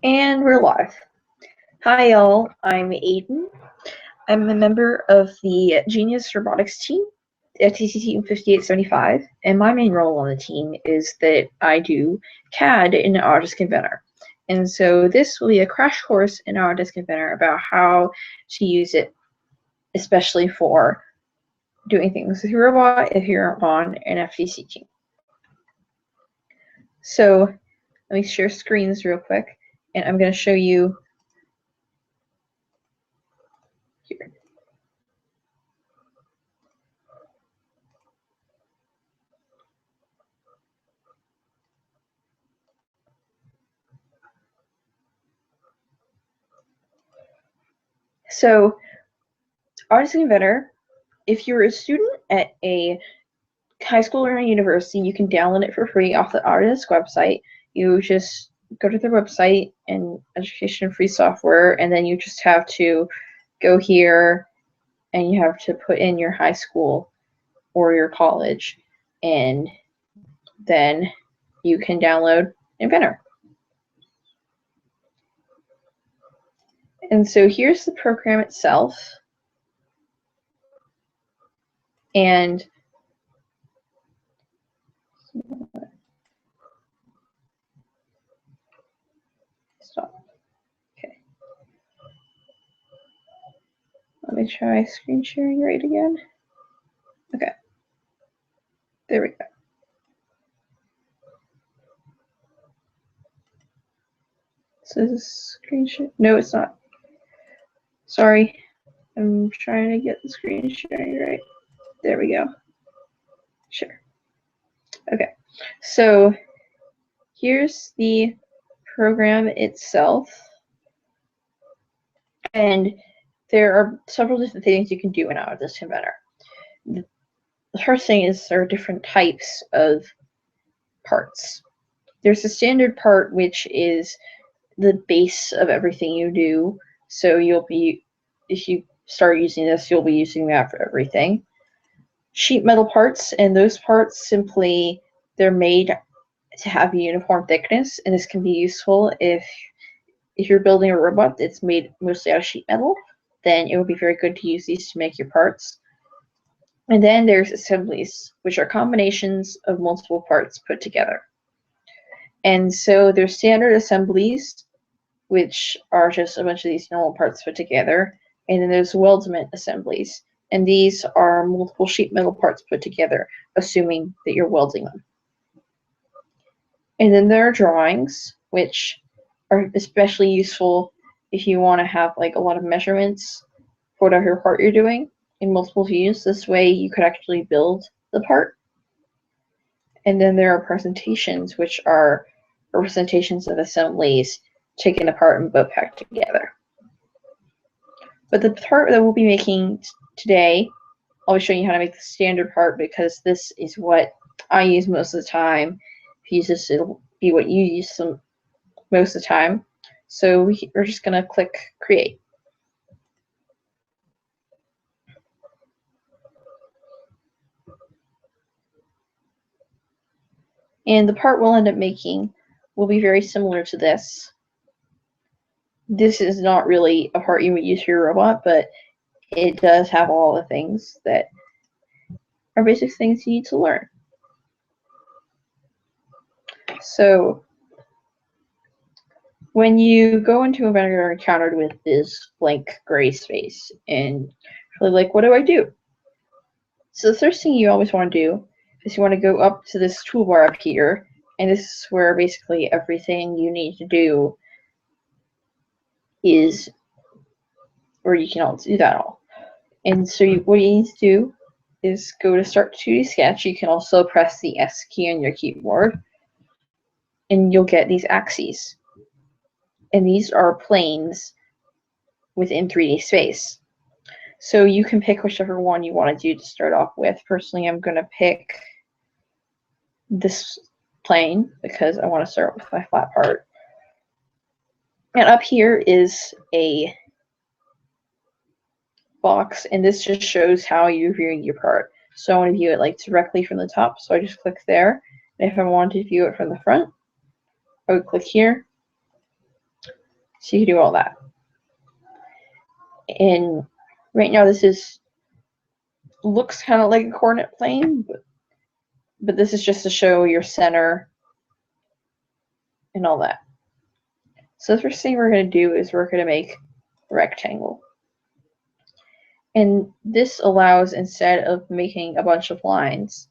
And we're live. Hi y'all, I'm Aiden. I'm a member of the Genius Robotics team at TC Team 5875, and my main role on the team is that I do CAD in Autodesk Inventor. And so this will be a crash course in Autodesk Inventor about how to use it, especially for doing things with your robot if you're on an FTC team. So let me share screens real quick, and I'm going to show you here. So Autodesk Inventor, if you're a student at a high school or a university, you can download it for free off the Autodesk website. You just go to their website and education free software, and then you just have to go here and you have to put in your high school or your college, and then you can download Inventor. And so here's the program itself. And stop. Okay. Let me try screen sharing right again. Okay. There we go. So this screen share? No, it's not. Sorry. I'm trying to get the screen sharing right. There we go. Sure. Okay. So here's the program itself. And there are several different things you can do in Autodesk Inventor. The first thing is there are different types of parts. There's a standard part, which is the base of everything you do. So you'll be, if you start using this, you'll be using that for everything. Sheet metal parts, and those parts simply, they're made to have a uniform thickness, and this can be useful if you're building a robot that's made mostly out of sheet metal, then it would be very good to use these to make your parts. And then there's assemblies, which are combinations of multiple parts put together. And so there's standard assemblies, which are just a bunch of these normal parts put together. And then there's weldment assemblies. And these are multiple sheet metal parts put together, assuming that you're welding them. And then there are drawings, which are especially useful if you want to have like a lot of measurements for whatever part you're doing in multiple views. This way you could actually build the part. And then there are presentations, which are representations of assemblies taken apart and both packed together. But the part that we'll be making today, I'll be showing you how to make the standard part because this is what I use most of the time. If you use this, it'll be what you use most of the time. So we're just going to click create. And the part we'll end up making will be very similar to this. This is not really a part you would use for your robot, but it does have all the things that are basic things you need to learn. So when you go into Inventor, you're encountered with this blank gray space, and you're like, what do I do? So the first thing you always want to do is you want to go up to this toolbar up here, and this is where basically everything you need to do is, or you can all do that all. And so what you need to do is go to Start 2D Sketch. You can also press the S key on your keyboard, and you'll get these axes. And these are planes within 3D space. So you can pick whichever one you want to do to start off with. Personally, I'm going to pick this plane because I want to start with my flat part. And up here is a box, and this just shows how you're viewing your part. So I want to view it like directly from the top, so I just click there. And if I wanted to view it from the front, I would click here. So you can do all that. And right now this looks kind of like a coordinate plane, but this is just to show your center and all that. So the first thing we're going to do is we're going to make a rectangle. And this allows, instead of making a bunch of lines,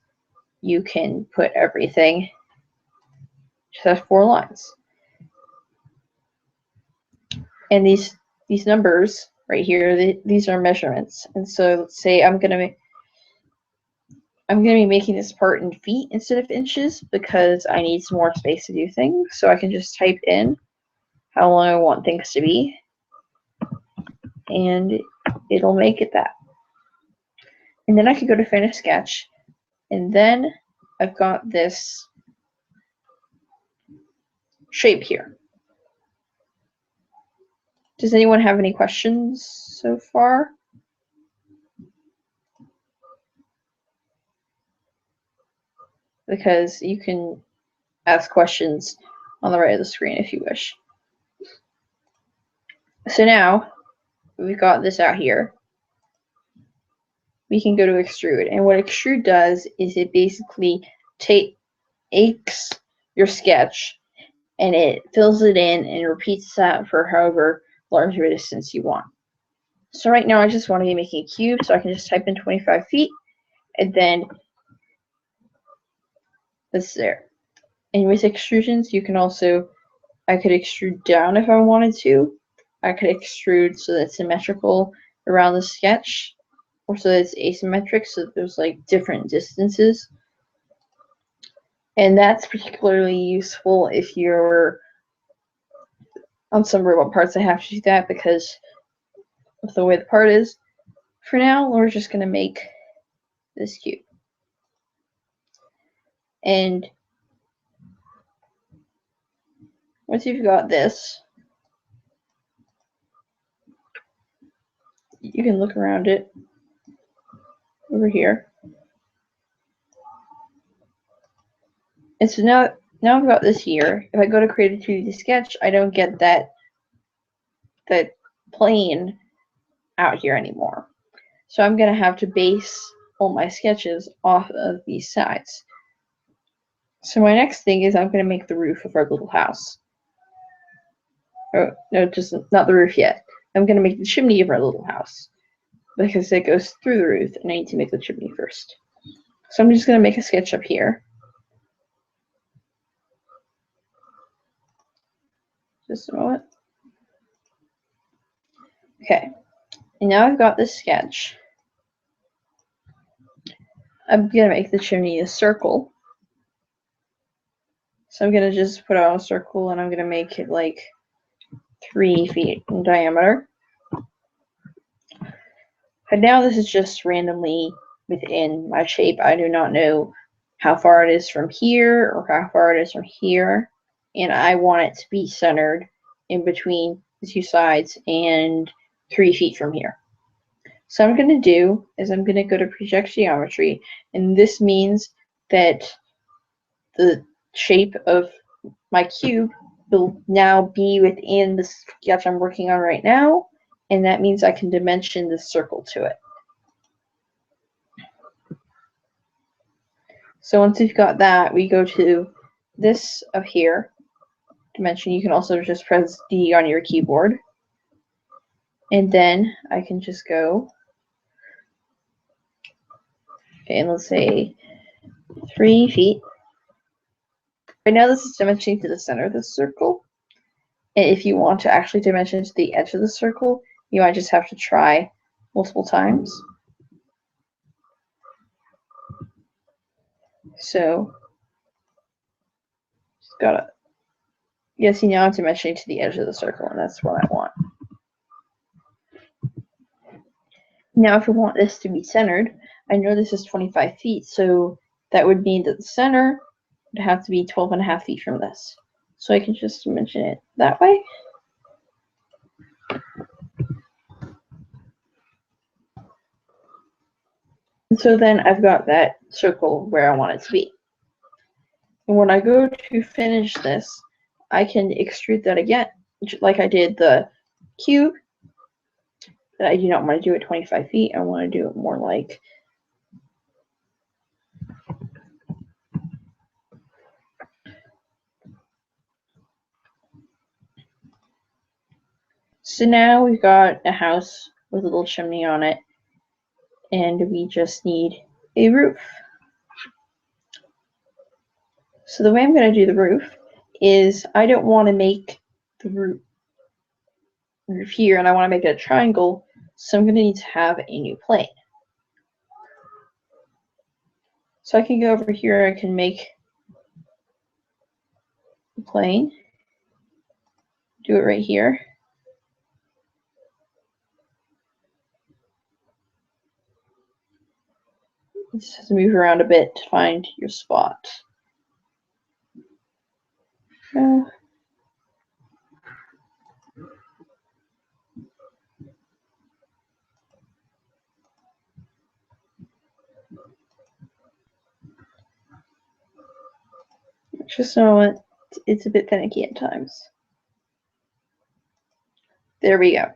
you can put everything just have 4 lines. And these numbers right here, these are measurements. And so let's say I'm gonna be making this part in feet instead of inches because I need some more space to do things. So I can just type in how long I want things to be, and it'll make it that. And then I can go to finish sketch, and then I've got this shape here. Does anyone have any questions so far? Because you can ask questions on the right of the screen if you wish. So now we've got this out here. We can go to extrude, and what extrude does is it basically takes your sketch and it fills it in and repeats that for however large of a distance you want. So right now I just want to be making a cube, so I can just type in 25 feet, and then it's there. And with extrusions, you can also, I could extrude down if I wanted to. I could extrude so that it's symmetrical around the sketch, or so that it's asymmetric, so that there's like different distances. And that's particularly useful if you're on some robot parts. I have to do that because of the way the part is. For now, we're just going to make this cube. And once you've got this, you can look around it over here. And so now I've got this here. If I go to create a 2D sketch, I don't get that plane out here anymore. So I'm going to have to base all my sketches off of these sides. So my next thing is I'm going to make the roof of our little house. Oh, no, just not the roof yet. I'm going to make the chimney of our little house because it goes through the roof, and I need to make the chimney first. So I'm just going to make a sketch up here. Just a moment. Okay, and now I've got this sketch. I'm going to make the chimney a circle. So I'm going to just put out a circle, and I'm going to make it like 3 feet in diameter. But now this is just randomly within my shape. I do not know how far it is from here or how far it is from here. And I want it to be centered in between the 2 sides and 3 feet from here. So what I'm going to do is I'm going to go to project geometry, and this means that the shape of my cube will now be within the sketch I'm working on right now, and that means I can dimension the circle to it. So once you've got that, we go to this up here, dimension. You can also just press D on your keyboard, and then I can just go, okay, and let's say 3 feet. Right now this is dimensioning to the center of the circle. And if you want to actually dimension to the edge of the circle, you might just have to try multiple times. So just gotta, yeah, see, now I'm dimensioning to the edge of the circle, and that's what I want. Now if we want this to be centered, I know this is 25 feet, so that would mean that the center would have to be 12.5 feet from this. So I can just dimension it that way. And so then I've got that circle where I want it to be. And when I go to finish this, I can extrude that again. like I did the cube, that I do not want to do it 25 feet. I want to do it more like so now we've got a house with a little chimney on it, and we just need a roof. So the way I'm going to do the roof is I don't want to make the roof here, and I want to make it a triangle, so I'm going to need to have a new plane. So I can go over here, I can make the plane, do it right here. You just have to move around a bit to find your spot. Just a moment, it's a bit finicky at times. There we go.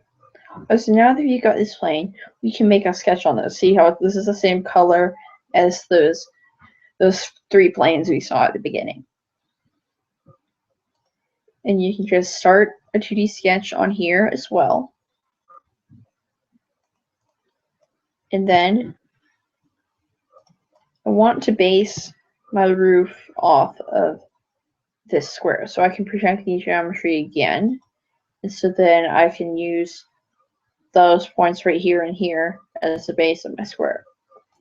Oh, so now that you've got this plane, we can make a sketch on this. See how this is the same color as those 3 planes we saw at the beginning. And you can just start a 2D sketch on here as well. And then I want to base my roof off of this square. So I can project the geometry again. And so then I can use those points right here and here as the base of my square.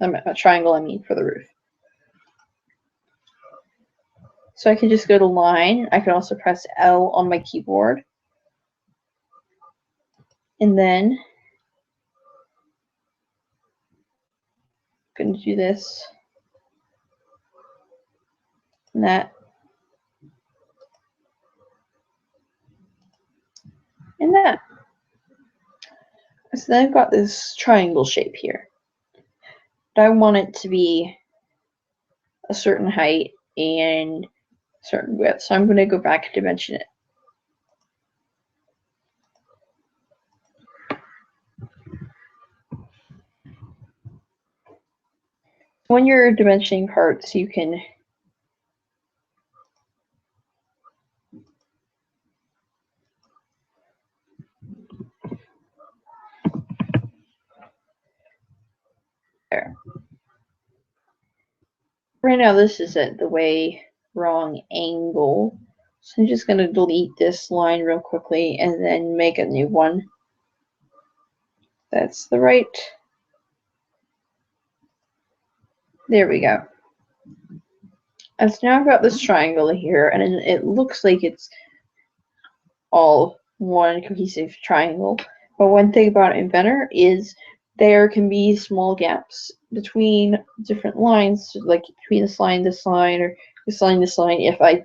A triangle, I mean, for the roof. So I can just go to line. I can also press L on my keyboard. And then I'm going to do this and that and that. So then I've got this triangle shape here. But I want it to be a certain height and certain width. So I'm going to go back and dimension it. When you're dimensioning parts, you can there. Right now this is at the way wrong angle. So I'm just going to delete this line real quickly and then make a new one. That's the right. There we go. And so now I've got this triangle here, and it looks like it's all one cohesive triangle. But one thing about Inventor is there can be small gaps between different lines, like between this line, or this line, if I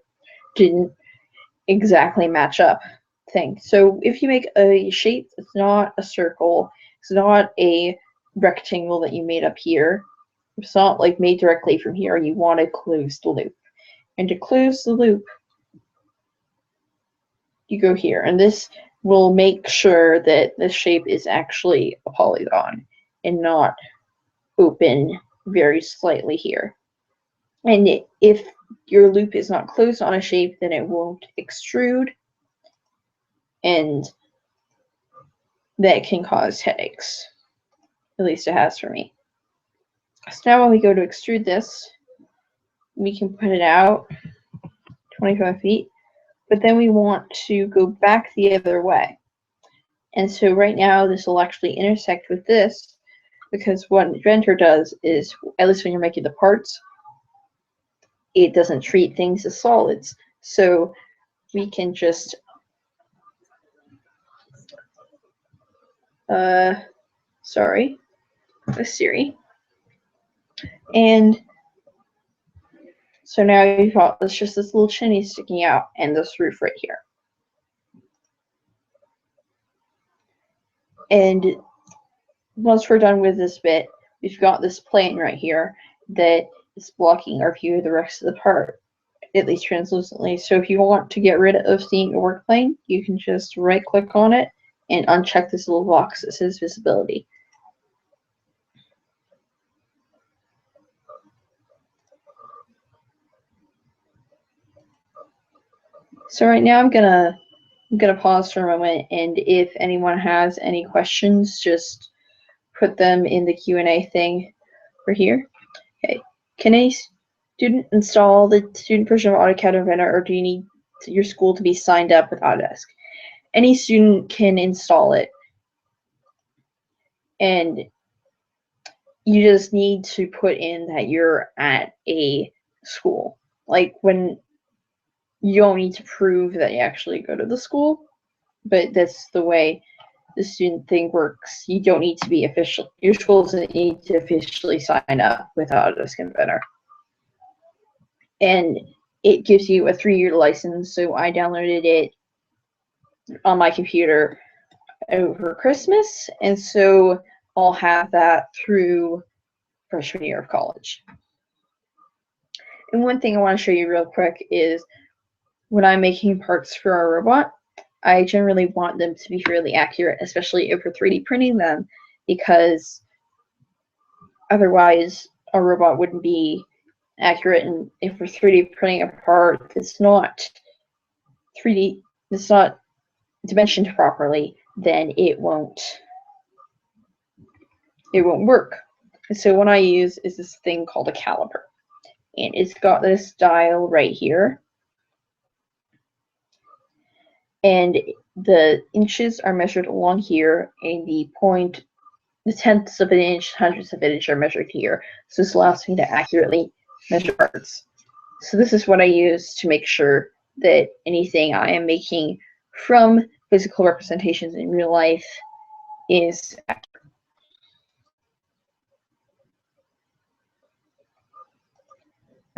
didn't exactly match up thing. So if you make a shape that's not a circle, it's not a rectangle that you made up here, it's not like made directly from here, you want to close the loop. And to close the loop, you go here, and this will make sure that the shape is actually a polygon and not open very slightly here. And if your loop is not closed on a shape, then it won't extrude, and that can cause headaches. At least it has for me. So now when we go to extrude this, we can put it out 25 feet, but then we want to go back the other way. And so right now this will actually intersect with this, because what Inventor does is, at least when you're making the parts, it doesn't treat things as solids. So we can just sorry, Siri. And so now you've got it's just this little chimney sticking out and this roof right here. And once we're done with this bit, we've got this plane right here that is blocking our view of the rest of the part. at least translucently. So if you want to get rid of seeing a work plane, you can just right click on it and uncheck this little box that says visibility. So right now I'm gonna pause for a moment, and if anyone has any questions, just put them in the Q&A thing for here. Okay, can a student install the student version of AutoCAD Inventor, or do you need your school to be signed up with Autodesk? Any student can install it, and you just need to put in that you're at a school. Like, when you don't need to prove that you actually go to the school, but that's the way the student thing works. You don't need to be official. Your school doesn't need to officially sign up with Autodesk Inventor. And it gives you a 3-year license, so I downloaded it on my computer over Christmas, and so I'll have that through freshman year of college. And one thing I want to show you real quick is when I'm making parts for our robot, I generally want them to be fairly accurate, especially if we're 3D printing them, because otherwise our robot wouldn't be accurate. And if we're 3D printing a part that's not 3D, it's not dimensioned properly, then it won't work. And so what I use is this thing called a caliper, and it's got this dial right here, and the inches are measured along here, and the tenths of an inch, hundredths of an inch are measured here. So this allows me to accurately measure parts. So this is what I use to make sure that anything I am making from physical representations in real life is accurate.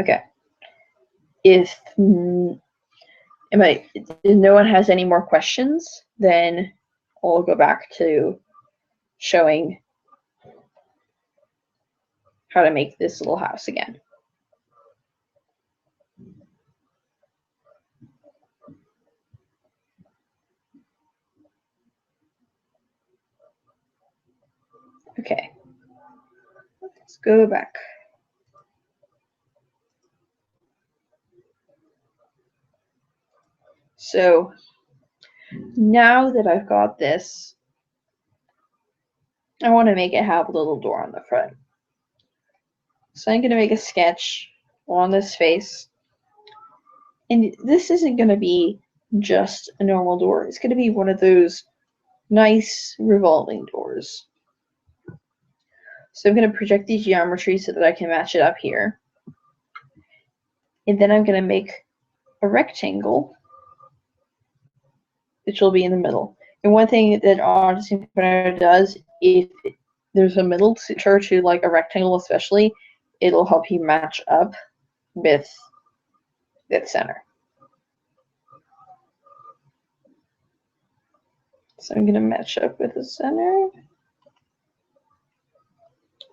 Okay. If no one has any more questions, then I'll go back to showing how to make this little house again. Okay, let's go back. So now that I've got this, I want to make it have a little door on the front. So I'm going to make a sketch on this face. And this isn't going to be just a normal door. It's going to be one of those nice revolving doors. So I'm going to project the geometry so that I can match it up here. And then I'm going to make a rectangle, which will be in the middle. And one thing that Autodesk Inventor does, if there's a middle feature to like a rectangle especially, it'll help you match up with that center. So I'm going to match up with the center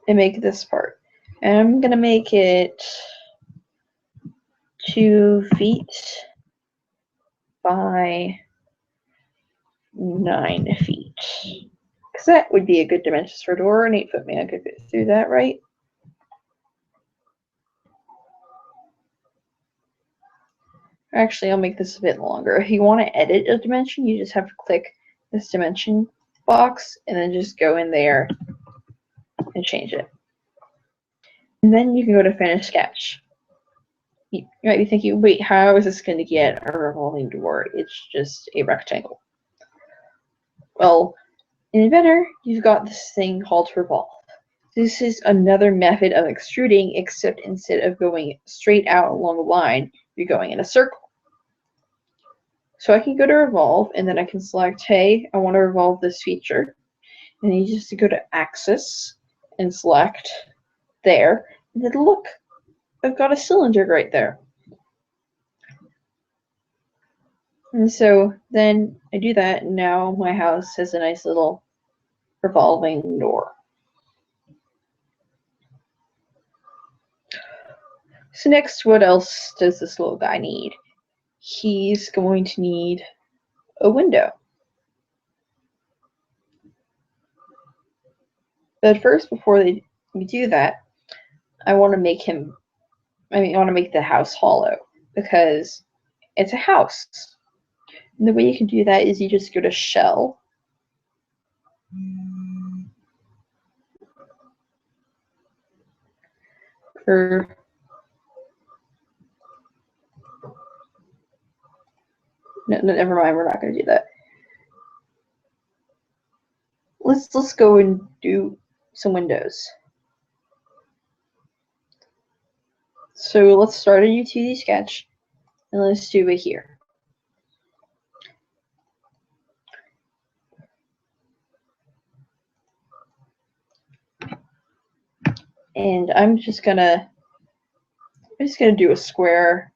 and make this part. And I'm going to make it 2 feet by 9 feet. Because that would be a good dimensions for a door. An 8-foot man could fit through that, right? Actually, I'll make this a bit longer. If you want to edit a dimension, you just have to click this dimension box and then just go in there and change it. And then you can go to finish sketch. You might be thinking, wait, how is this going to get a revolving door? It's just a rectangle. Well, in Inventor, you've got this thing called revolve. This is another method of extruding, except instead of going straight out along a line, you're going in a circle. So I can go to revolve, and then I can select, hey, I want to revolve this feature. And you just go to axis and select there. And then look, I've got a cylinder right there. And so then I do that, and now my house has a nice little revolving door. So next, what else does this little guy need? He's going to need a window. But first, before we do that, I want to make the house hollow because it's a house. And the way you can do that is you just go to shell. Or no, never mind, we're not going to do that. Let's go and do some windows. So let's start a new 2D sketch, and let's do it here. And I'm just gonna do a square,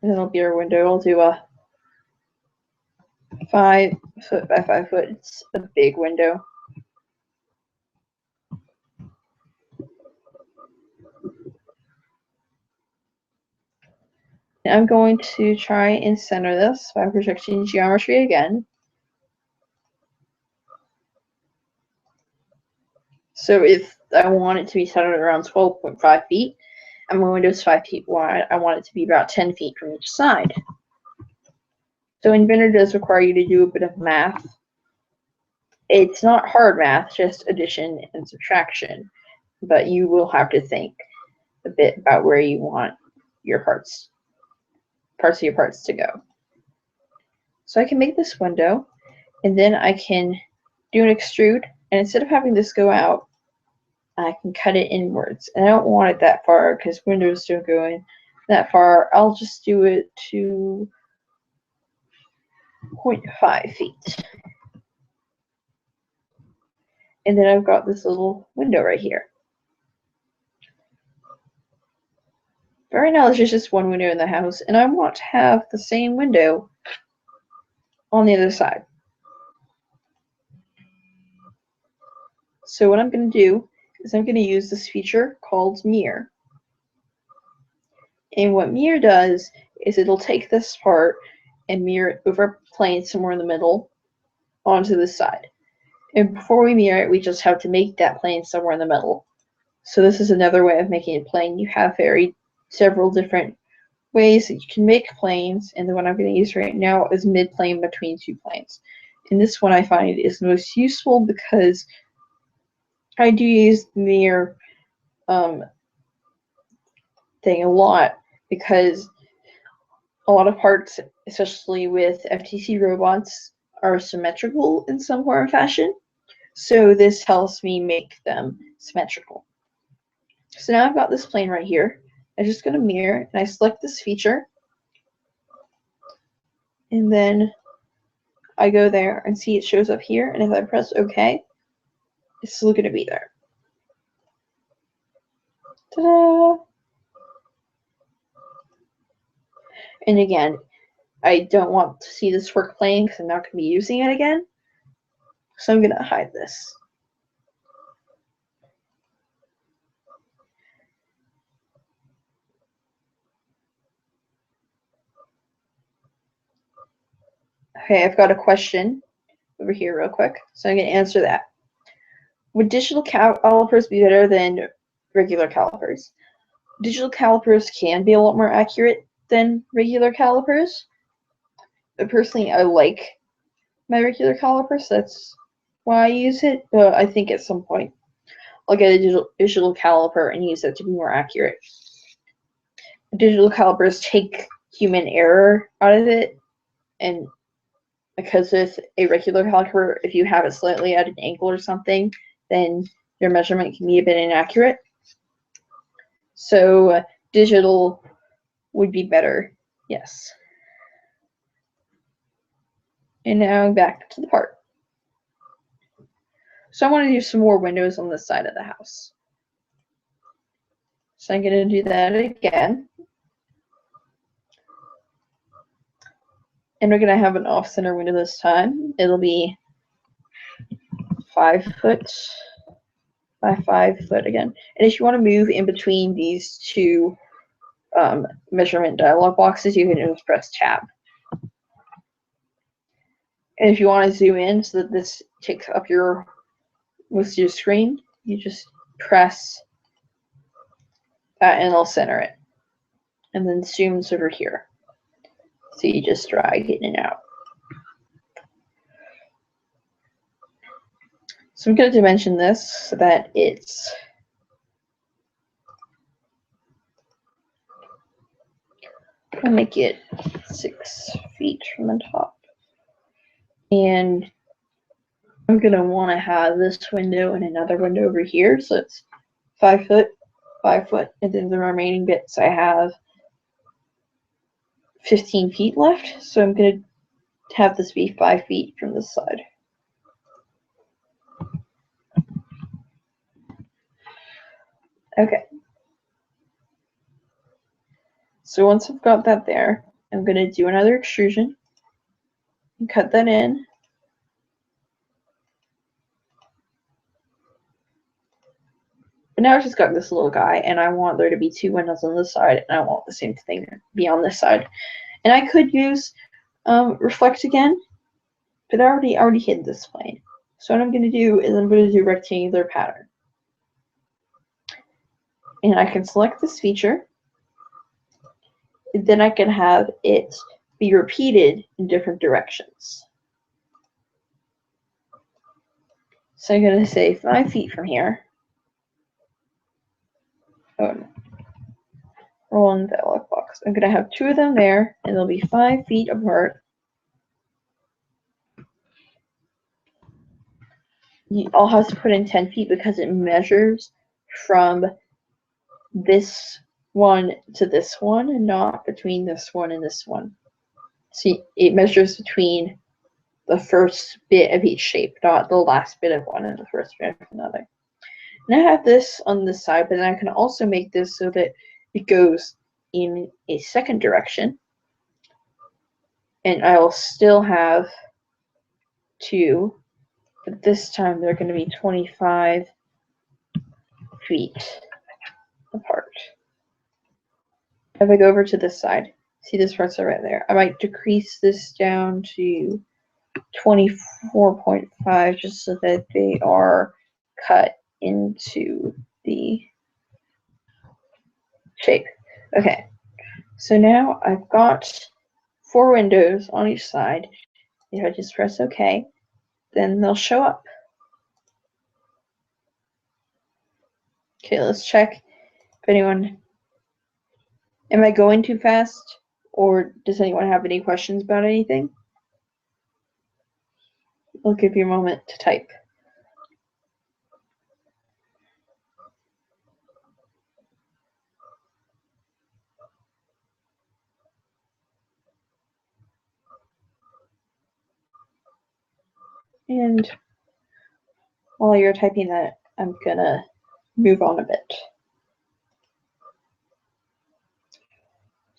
and it'll be our window. I'll do a 5 foot by 5 foot. It's a big window. And I'm going to try and center this by projecting geometry again. So if I want it to be centered around 12.5 feet, and my window is 5 feet wide, I want it to be about 10 feet from each side. So Inventor does require you to do a bit of math. It's not hard math, just addition and subtraction, but you will have to think a bit about where you want your parts of your parts to go. So I can make this window, and then I can do an extrude, and instead of having this go out, I can cut it inwards. And I don't want it that far because windows don't go in that far. I'll just do it to 0.5 feet. And then I've got this little window right here. But right now there's just one window in the house, and I want to have the same window on the other side. So what I'm going to do is I'm going to use this feature called mirror. And what mirror does is it'll take this part and mirror it over a plane somewhere in the middle onto this side. And before we mirror it, we just have to make that plane somewhere in the middle. So this is another way of making a plane. You have several different ways that you can make planes, and the one I'm going to use right now is mid-plane between two planes. And this one I find is most useful because I do use the mirror thing a lot, because a lot of parts, especially with FTC robots, are symmetrical in some form or fashion. So this helps me make them symmetrical. So now I've got this plane right here. I'm just going to mirror, and I select this feature, and then I go there and see it shows up here, and if I press OK, it's still going to be there. Ta-da! And again, I don't want to see this work plane because I'm not going to be using it again. So I'm going to hide this. Okay, I've got a question over here real quick, so I'm going to answer that. Would digital calipers be better than regular calipers? Digital calipers can be a lot more accurate than regular calipers. But personally, I like my regular calipers. That's why I use it. But I think at some point I'll get a digital caliper and use it to be more accurate. Digital calipers take human error out of it, and because with a regular caliper, if you have it slightly at an angle or something, then your measurement can be a bit inaccurate. So digital would be better, yes. And now back to the part. So I want to do some more windows on this side of the house. So I'm going to do that again. And we're going to have an off-center window this time. It'll be 5 foot by 5 foot again. And if you want to move in between these two measurement dialog boxes, you can just press tab. And if you want to zoom in so that this takes up most of your screen, you just press that and it'll center it. And then zooms over here. So you just drag it in and out. So I'm going to dimension this so that it's I'll make it 6 feet from the top. And I'm going to want to have this window and another window over here. So it's 5 foot, 5 foot. And then the remaining bits I have 15 feet left. So I'm going to have this be 5 feet from this side. Okay. So once I've got that there, I'm going to do another extrusion and cut that in. But now I've just got this little guy, and I want there to be 2 windows on this side, and I want the same thing to be on this side. And I could use reflect again, but I already hid this plane. So what I'm going to do is I'm going to do rectangular pattern. And I can select this feature. And then I can have it be repeated in different directions. So I'm going to say 5 feet from here. Roll in the dialog box. I'm going to have 2 of them there, and they'll be 5 feet apart. I'll have to put in 10 feet because it measures from this one to this one and not between this one and this one. See, it measures between the first bit of each shape, not the last bit of one and the first bit of another. And I have this on this side, but then I can also make this so that it goes in a second direction. And I will still have 2, but this time they're going to be 25 feet apart. If I go over to this side, see this part's right there. I might decrease this down to 24.5 just so that they are cut into the shape. Okay, so now I've got 4 windows on each side. If I just press OK, then they'll show up. Okay, let's check if anyone. Am I going too fast, or does anyone have any questions about anything? I'll give you a moment to type. And while you're typing that, I'm gonna move on a bit.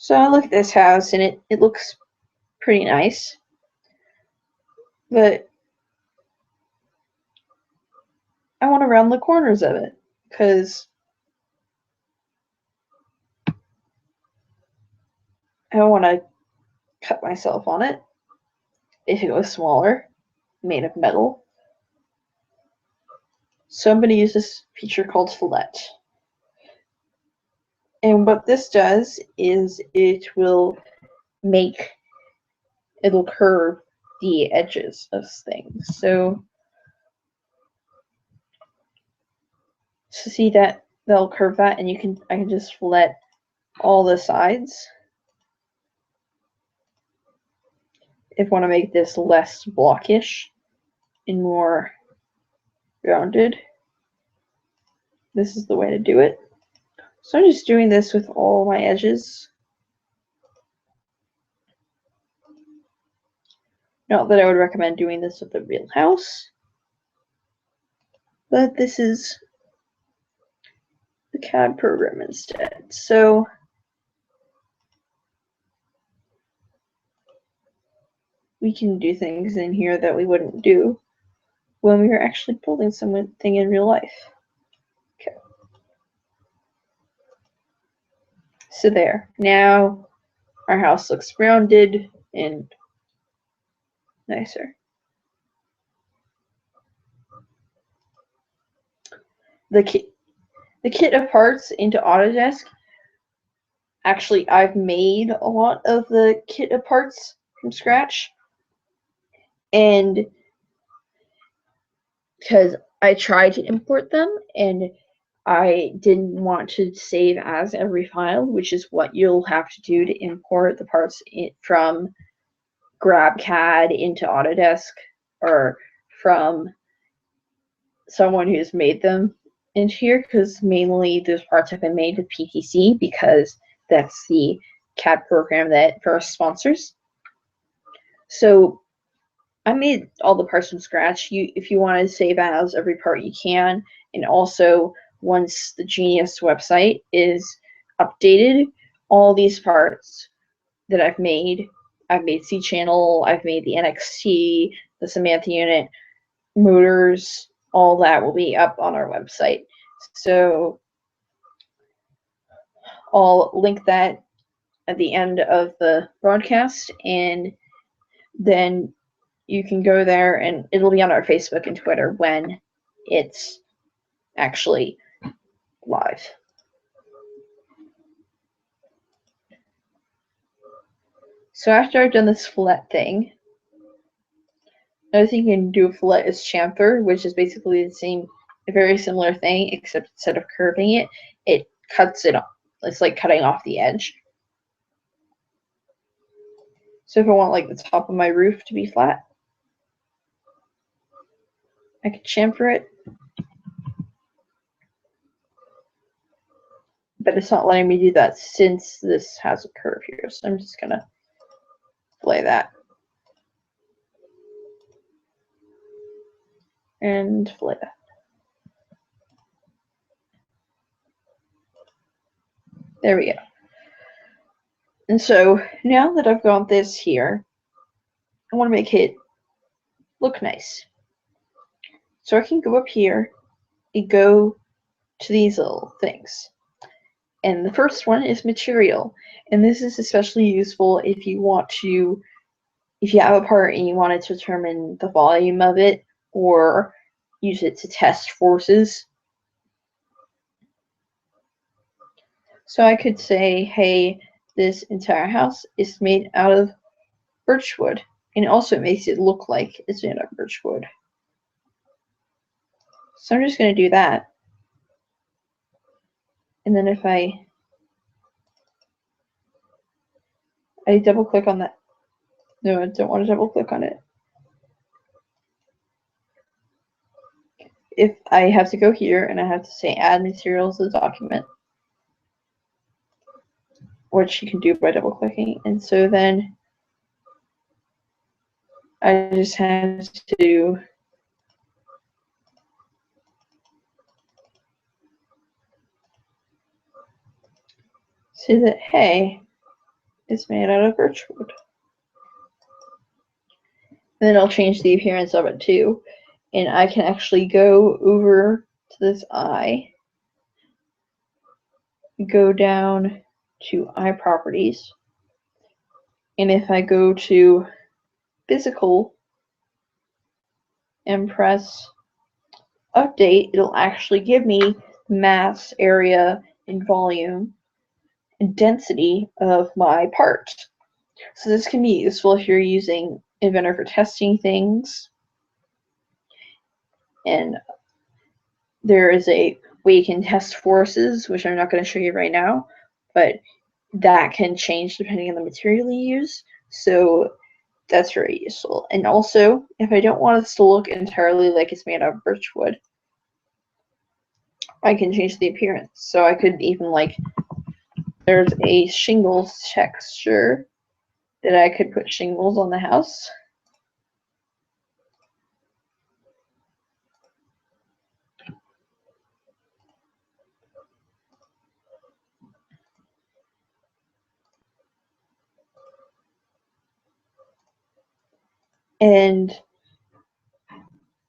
So I look at this house and it looks pretty nice, but I want to round the corners of it because I don't want to cut myself on it if it was smaller, made of metal. So I'm going to use this feature called fillet. And what this does is it'll curve the edges of things. So to see that they'll curve that, and I can just fillet all the sides. If I want to make this less blockish and more rounded, this is the way to do it. So I'm just doing this with all my edges. Not that I would recommend doing this with a real house, but this is the CAD program instead. So we can do things in here that we wouldn't do when we were actually building something in real life. So there. Now our house looks rounded and nicer. The kit of parts into Autodesk. Actually, I've made a lot of the kit of parts from scratch, and because I tried to import them and I didn't want to save as every file, which is what you'll have to do to import the parts from GrabCAD into Autodesk, or from someone who's made them into here, because mainly those parts have been made with PTC because that's the CAD program that first sponsors. So I made all the parts from scratch. If you want to save as every part, you can. And also, once the Genius website is updated, all these parts that I've made C-channel, I've made the NXT, the Samantha unit, motors, all that will be up on our website. So I'll link that at the end of the broadcast, and then you can go there, and it'll be on our Facebook and Twitter when it's actually live. So after I've done this fillet thing, another thing you can do with fillet is chamfer, which is basically the same, a very similar thing, except instead of curving it, it cuts it off. It's like cutting off the edge. So if I want like the top of my roof to be flat, I could chamfer it, but it's not letting me do that since this has a curve here. So I'm just gonna fillet that and fillet that. There we go. And so now that I've got this here, I want to make it look nice. So I can go up here and go to these little things. And the first one is material. And this is especially useful if you have a part and you want to determine the volume of it or use it to test forces. So I could say, hey, this entire house is made out of birchwood. And also it makes it look like it's made out of birchwood. So I'm just going to do that. And then if I double click on that. No, I don't want to double click on it. If I have to go here and I have to say add materials to the document, which you can do by double clicking. And so then I just have to say that, hey, it's made out of birchwood. Then I'll change the appearance of it too. And I can actually go over to this eye, go down to eye properties. And if I go to physical and press update, it'll actually give me mass, area, and volume and density of my part. So this can be useful if you're using Inventor for testing things. And there is a way you can test forces, which I'm not going to show you right now, but that can change depending on the material you use. So that's very useful. And also, if I don't want this to look entirely like it's made out of birchwood, I can change the appearance. So I could even there's a shingles texture that I could put shingles on the house. And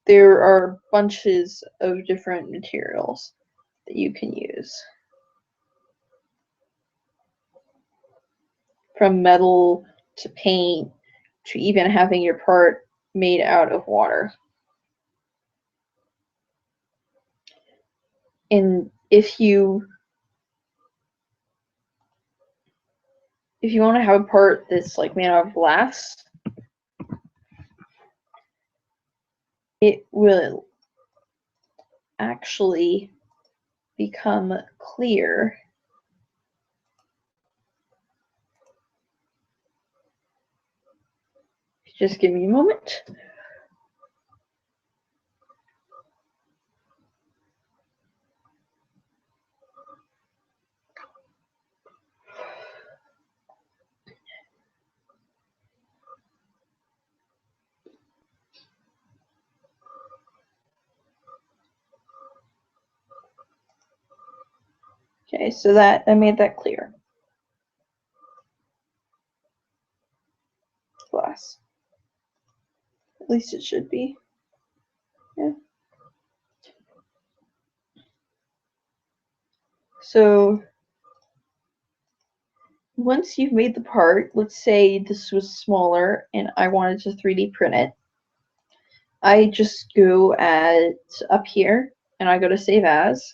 there are bunches of different materials that you can use. from metal to paint to even having your part made out of water. And if you want to have a part that's like made out of glass, it will actually become clear. Just give me a moment. Okay, so that I made that clear. Glass. At least it should be. Yeah. So once you've made the part, let's say this was smaller and I wanted to 3D print it, I just go up here and I go to save as,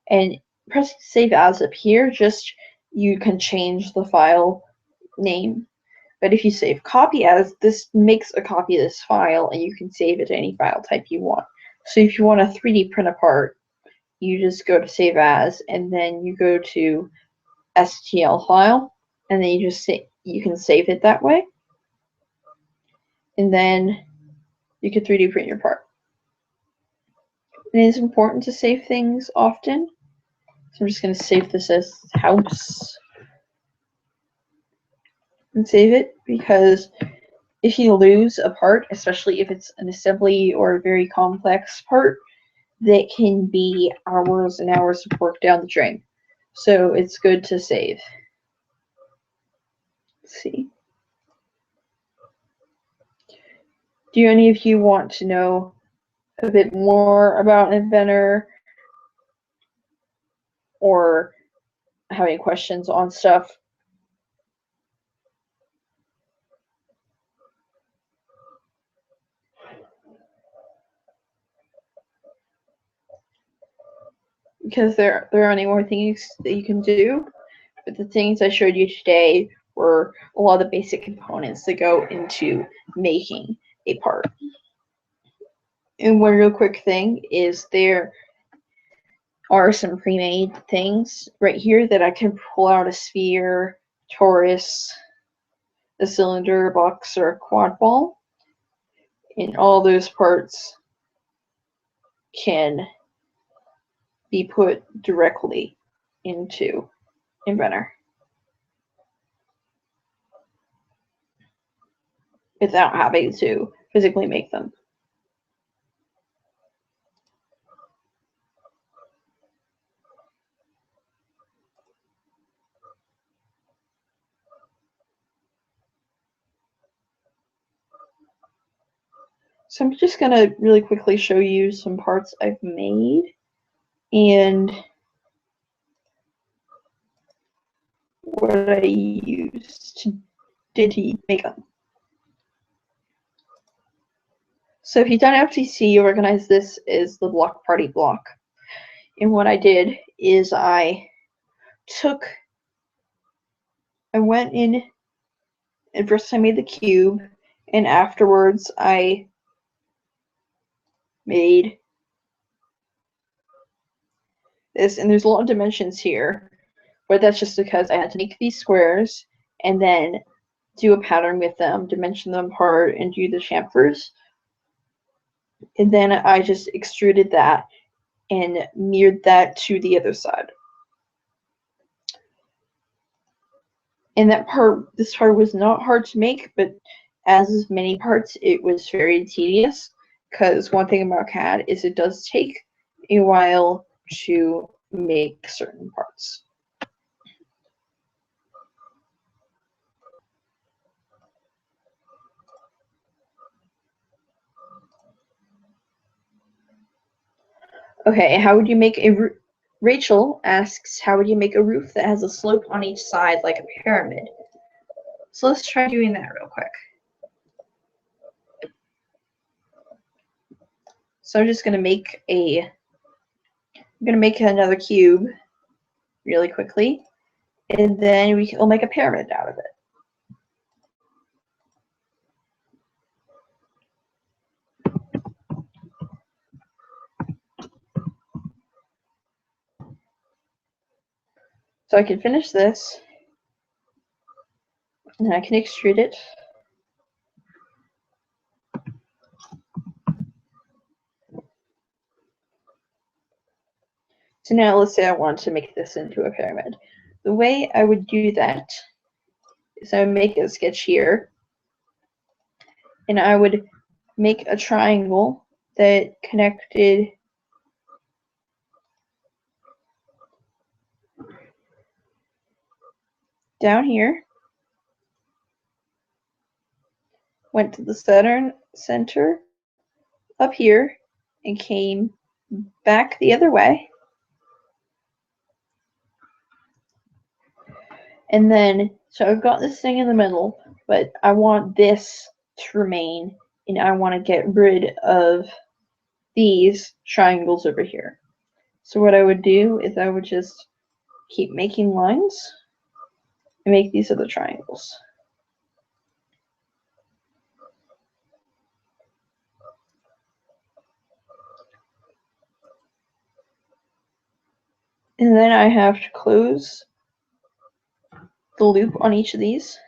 and press save as up here, just you can change the file name. But if you save copy as, this makes a copy of this file and you can save it to any file type you want. So if you want to 3D print a part, you just go to save as and then you go to STL file and then you can save it that way. And then you can 3D print your part. And it is important to save things often. So I'm just going to save this as house and save it, because if you lose a part, especially if it's an assembly or a very complex part, that can be hours and hours of work down the drain. So it's good to save. Let's see. Do any of you want to know a bit more about Inventor or have any questions on stuff? Because there aren't any more things that you can do, but the things I showed you today were a lot of the basic components that go into making a part. And one real quick thing is there are some pre-made things right here that I can pull out a sphere, torus, a cylinder, a box, or a quad ball. And all those parts can be put directly into Inventor without having to physically make them. So I'm just going to really quickly show you some parts I've made and what I used to make them. So if you don't actually see, you recognize this as the block party block. And what I did is I went in and first I made the cube, and afterwards I made this, and there's a lot of dimensions here, but that's just because I had to make these squares and then do a pattern with them, dimension them apart, and do the chamfers. And then I just extruded that and mirrored that to the other side. And this part was not hard to make, but as many parts, it was very tedious, because one thing about CAD is it does take a while to make certain parts. Okay, how would you make a roof? Rachel asks, how would you make a roof that has a slope on each side like a pyramid? So let's try doing that real quick. So I'm just going to make another cube really quickly, and then we'll make a pyramid out of it. So I can finish this, and I can extrude it. So now let's say I want to make this into a pyramid. The way I would do that is I would make a sketch here, and I would make a triangle that connected down here, went to the center up here, and came back the other way. And then, so I've got this thing in the middle, but I want this to remain, and I want to get rid of these triangles over here. So what I would do is I would just keep making lines and make these other triangles. And then I have to close the loop on each of these.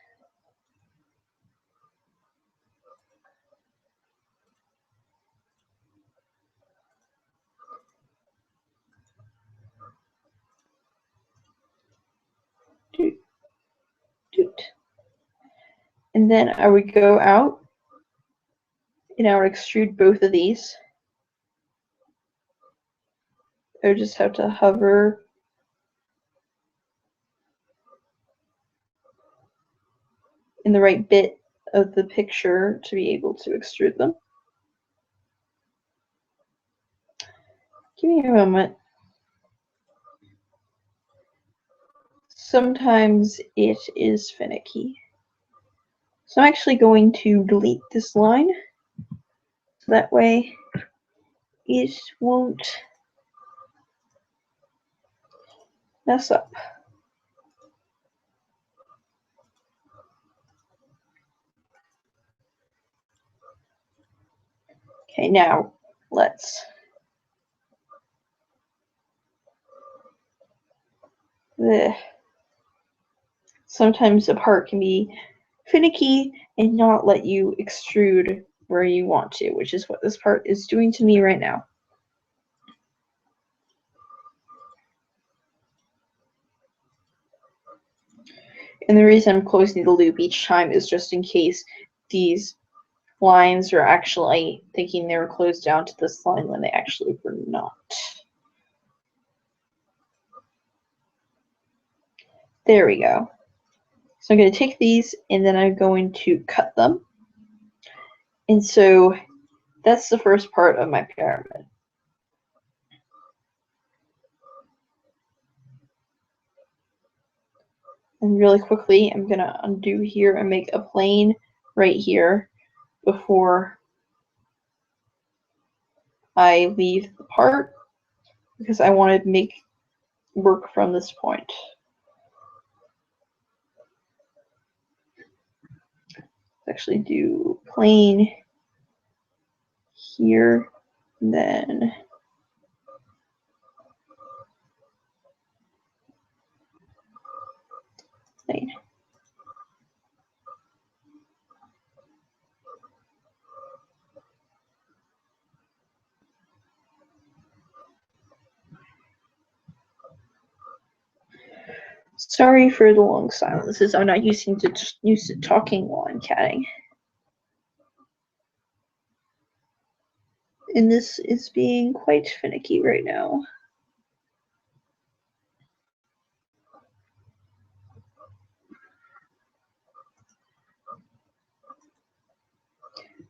Doot, doot. And then I would go out and I would extrude both of these. I would just have to hover in the right bit of the picture to be able to extrude them. Give me a moment. Sometimes it is finicky. So I'm actually going to delete this line. So that way it won't mess up. Okay, now let's sometimes a part can be finicky and not let you extrude where you want to, which is what this part is doing to me right now. And the reason I'm closing the loop each time is just in case these lines are actually thinking they were closed down to this line when they actually were not. There we go. So I'm going to take these and then I'm going to cut them. And so that's the first part of my pyramid. And really quickly, I'm going to undo here and make a plane right here before I leave the part, because I want to make work from this point. Actually do plane here, and then plane. Sorry for the long silences. I'm not used to talking while I'm catting. And this is being quite finicky right now.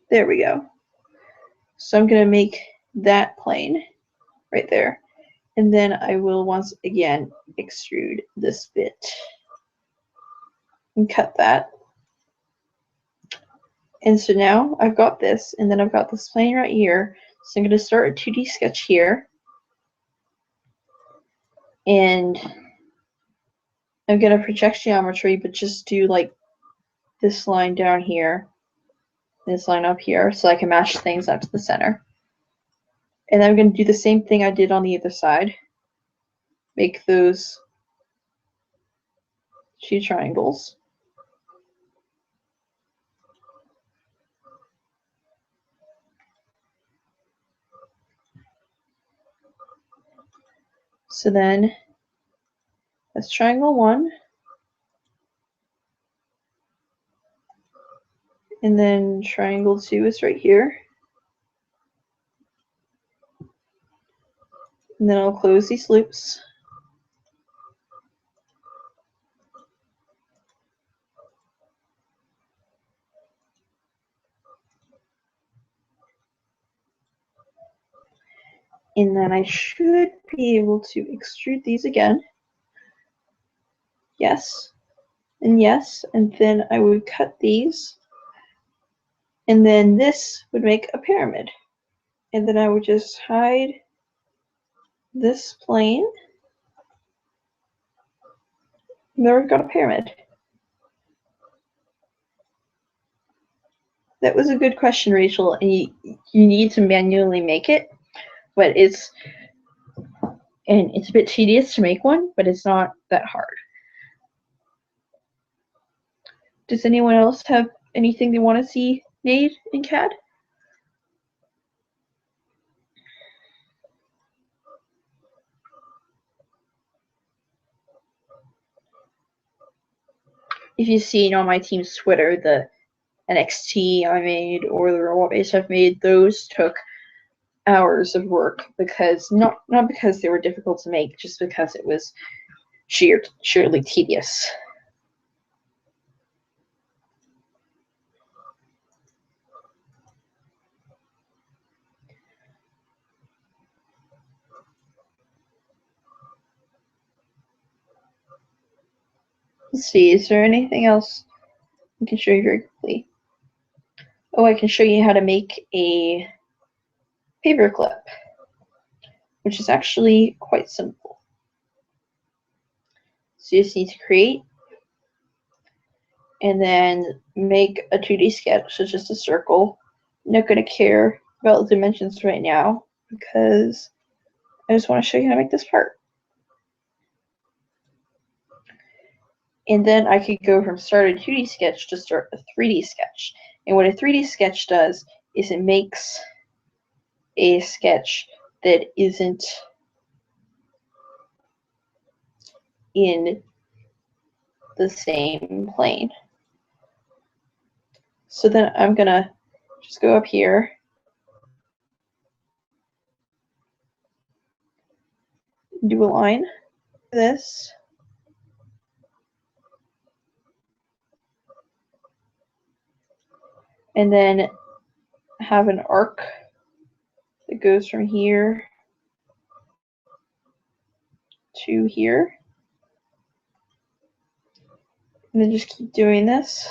There we go. So I'm going to make that plane right there. And then I will once again extrude this bit and cut that. And so now I've got this, and then I've got this plane right here. So I'm going to start a 2D sketch here. And I'm going to project geometry, but just do like this line down here, this line up here, so I can match things up to the center. And I'm going to do the same thing I did on the other side. Make those 2 triangles. So then that's triangle 1. And then triangle 2 is right here. And then I'll close these loops. And then I should be able to extrude these again. Yes. And yes. And then I would cut these. And then this would make a pyramid. And then I would just hide this plane. And there we've got a pyramid. That was a good question, Rachel. And you need to manually make it, but it's a bit tedious to make one, but it's not that hard. Does anyone else have anything they want to see made in CAD? If you've seen on my team's Twitter, the NXT I made or the robot base I've made, those took hours of work because not because they were difficult to make, just because it was sheerly tedious. Let's see, is there anything else I can show you very quickly? Oh, I can show you how to make a paperclip, which is actually quite simple. So you just need to create and then make a 2D sketch, so just a circle. I'm not going to care about the dimensions right now because I just want to show you how to make this part. And then I could go from start a 2D sketch to start a 3D sketch. And what a 3D sketch does is it makes a sketch that isn't in the same plane. So then I'm going to just go up here. Do a line. This. And then have an arc that goes from here to here. And then just keep doing this.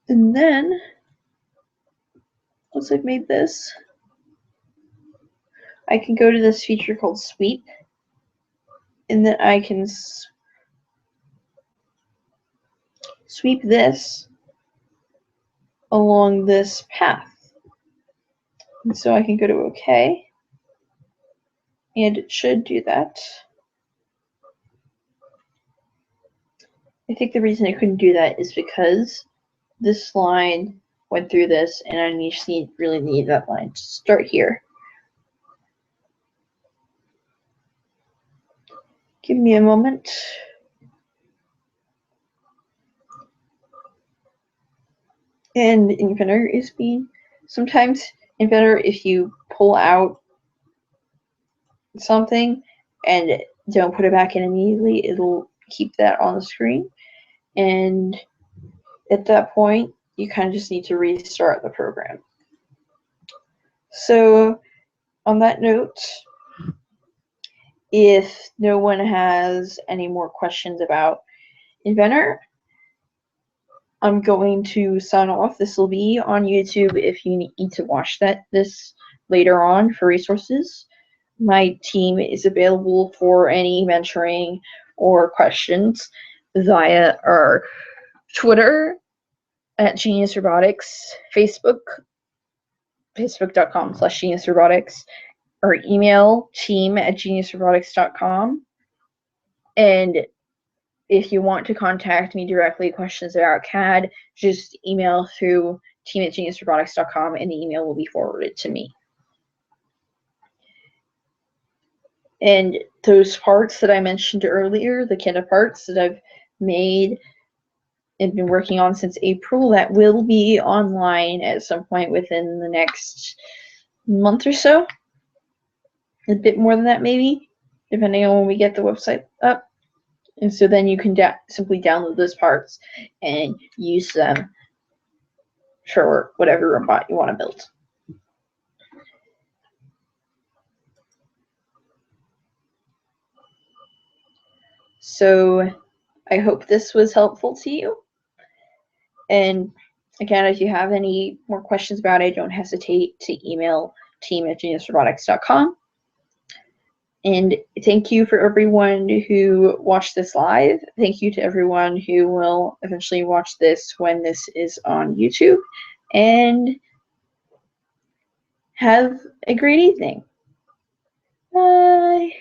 And then, once I've made this, I can go to this feature called Sweep. And then I can sweep this along this path. And so I can go to OK. And it should do that. I think the reason I couldn't do that is because this line went through this, and I really need that line to start here. Give me a moment. And Inventor is being sometimes Inventor, if you pull out something and don't put it back in immediately, it'll keep that on the screen. And at that point, you kind of just need to restart the program. So on that note, if no one has any more questions about Inventor, I'm going to sign off. This will be on YouTube if you need to watch this later on for resources. My team is available for any mentoring or questions via our Twitter at Genius Robotics, facebook.com/Genius Robotics, or email team@geniusrobotics.com. And if you want to contact me directly, questions about CAD, just email through team@geniusrobotics.com and the email will be forwarded to me. And those parts that I mentioned earlier, the kit of parts that I've made and been working on since April, that will be online at some point within the next month or so. A bit more than that, maybe, depending on when we get the website up. And so then you can simply download those parts and use them for whatever robot you want to build. So I hope this was helpful to you. And again, if you have any more questions about it, don't hesitate to email team@geniusrobotics.com. And thank you for everyone who watched this live. Thank you to everyone who will eventually watch this when this is on YouTube. And have a great evening. Bye.